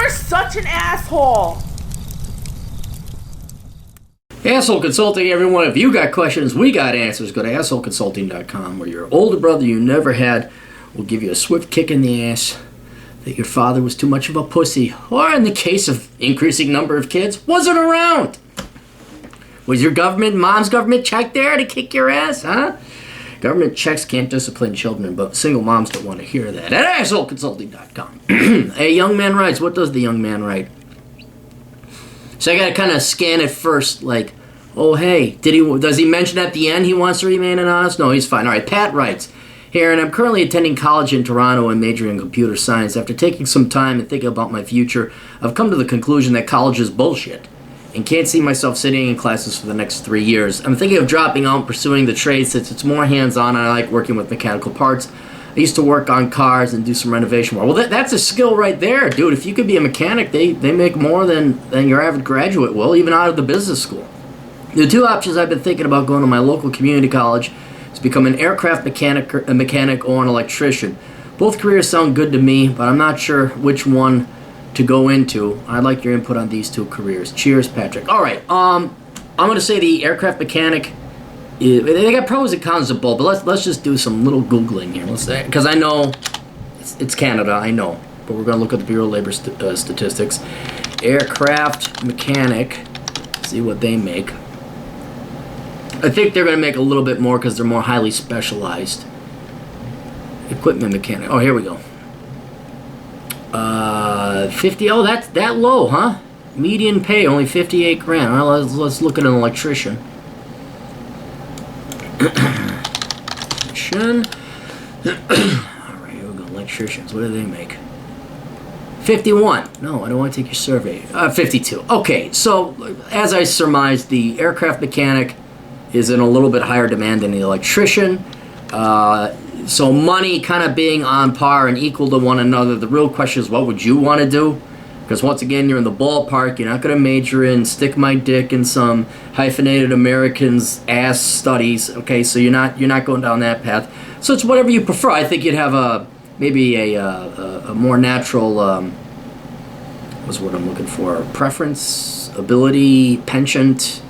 You're such an asshole. Asshole Consulting, everyone. If you got questions, we got answers. Go to assholeconsulting.com, where your older brother you never had will give you a swift kick in the ass that your father was too much of a pussy, or in the case of increasing number of kids, wasn't around. Was your mom's government check there to kick your ass, huh? Government checks can't discipline children, but single moms don't want to hear that. At assholeconsulting.com. A young man writes. What does the young man write? So I got to kind of scan it first, like, oh, hey, does he mention at the end he wants to remain anonymous? No, he's fine. All right, Pat writes. Here, and I'm currently attending college in Toronto and majoring in computer science. After taking some time and thinking about my future, I've come to the conclusion that college is bullshit and can't see myself sitting in classes for the next 3 years. I'm thinking of dropping out and pursuing the trade since it's more hands-on and I like working with mechanical parts. I used to work on cars and do some renovation work. Well, that's a skill right there, dude. If you could be a mechanic, they make more than your average graduate will, even out of the business school. The two options I've been thinking about going to my local community college is become an aircraft mechanic or an electrician. Both careers sound good to me, but I'm not sure which one to go into. I'd like your input on these two careers. Cheers, Patrick. All right, I'm going to say the aircraft mechanic. They got pros and cons of both, but let's just do some little Googling here. Because I know it's Canada, I know. But we're going to look at the Bureau of Labor statistics. Aircraft mechanic, see what they make. I think they're going to make a little bit more because they're more highly specialized. Equipment mechanic. Oh, here we go. 50. Oh, that's that low, huh? Median pay only 58 grand. All right, let's look at an electrician. Electrician. Alright, here we go. Electricians. What do they make? 51. No, I don't want to take your survey. 52. Okay, so as I surmised, the aircraft mechanic is in a little bit higher demand than the electrician. So money kind of being on par and equal to one another. The real question is, what would you want to do? Because once again, you're in the ballpark. You're not going to major in stick my dick in some hyphenated Americans ass studies. Okay, so you're not going down that path. So it's whatever you prefer. I think you'd have maybe a more natural what's what I'm looking for, preference, ability, penchant,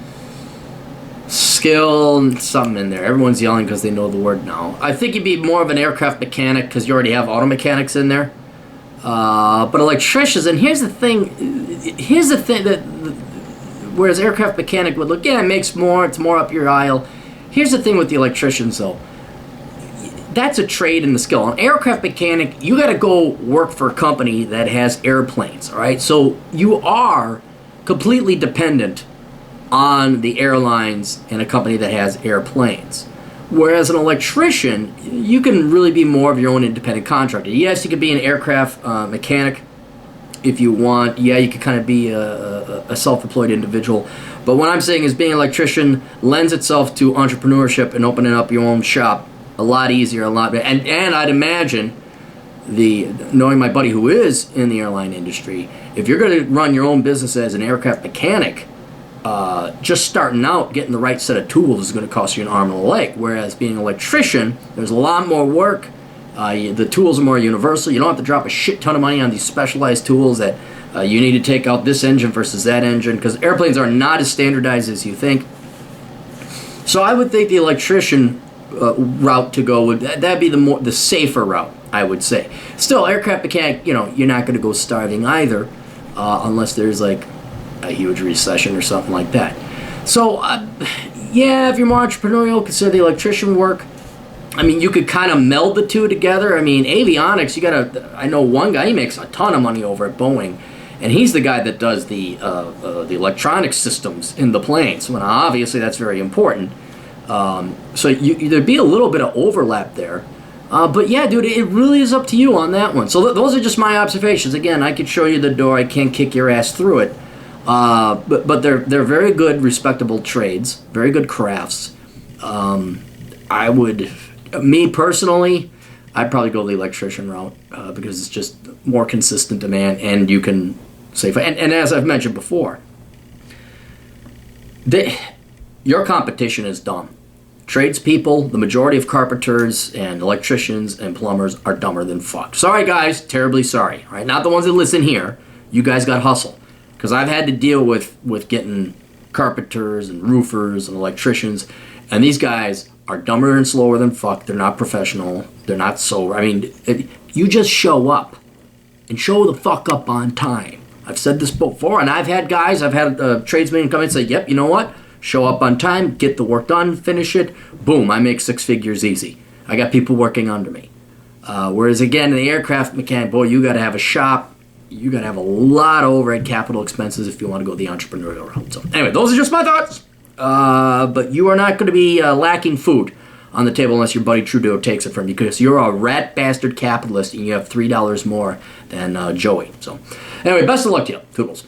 skill, something in there. Everyone's yelling because they know the word now. I think you'd be more of an aircraft mechanic because you already have auto mechanics in there. But electricians, and here's the thing that whereas aircraft mechanic would look, yeah, it makes more, it's more up your aisle. Here's the thing with the electricians, though. That's a trade in the skill. An aircraft mechanic, you got to go work for a company that has airplanes, all right? So you are completely dependent on the airlines and a company that has airplanes. Whereas an electrician, you can really be more of your own independent contractor. Yes, you could be an aircraft mechanic if you want. Yeah, you could kind of be a self-employed individual. But what I'm saying is being an electrician lends itself to entrepreneurship and opening up your own shop a lot easier, a lot better. And I'd imagine, knowing my buddy who is in the airline industry, if you're going to run your own business as an aircraft mechanic, just starting out, getting the right set of tools is going to cost you an arm and a leg. Whereas being an electrician, there's a lot more work. The tools are more universal. You don't have to drop a shit ton of money on these specialized tools that you need to take out this engine versus that engine, because airplanes are not as standardized as you think. So I would think the electrician route to go that'd be the safer route, I would say. Still, aircraft mechanic, you're not going to go starving either, unless there's like a huge recession or something like that. So, yeah, if you're more entrepreneurial, consider the electrician work. I mean, you could kind of meld the two together. I mean, avionics, I know one guy, he makes a ton of money over at Boeing, and he's the guy that does the electronic systems in the planes. Well, obviously, that's very important. So there'd be a little bit of overlap there. But yeah, dude, it really is up to you on that one. So those are just my observations. Again, I could show you the door. I can't kick your ass through it. But they're very good, respectable trades, very good crafts. Me personally, I'd probably go the electrician route because it's just more consistent demand, and you can save. And as I've mentioned before, your competition is dumb. Tradespeople, the majority of carpenters and electricians and plumbers are dumber than fuck. Sorry, guys, terribly sorry. Right? Not the ones that listen here. You guys got hustle. Because I've had to deal with getting carpenters and roofers and electricians, and these guys are dumber and slower than fuck. They're not professional. They're not so. I mean, you just show up and show the fuck up on time. I've said this before, and I've had tradesmen come in and say, yep, you know what? Show up on time, get the work done, finish it. Boom, I make 6 figures easy. I got people working under me. Whereas, again, in the aircraft mechanic, boy, you got to have a shop. You got to have a lot of overhead capital expenses if you want to go the entrepreneurial route. So, anyway, those are just my thoughts. But you are not going to be lacking food on the table unless your buddy Trudeau takes it from you, because you're a rat bastard capitalist and you have $3 more than Joey. So, anyway, best of luck to you. Toodles.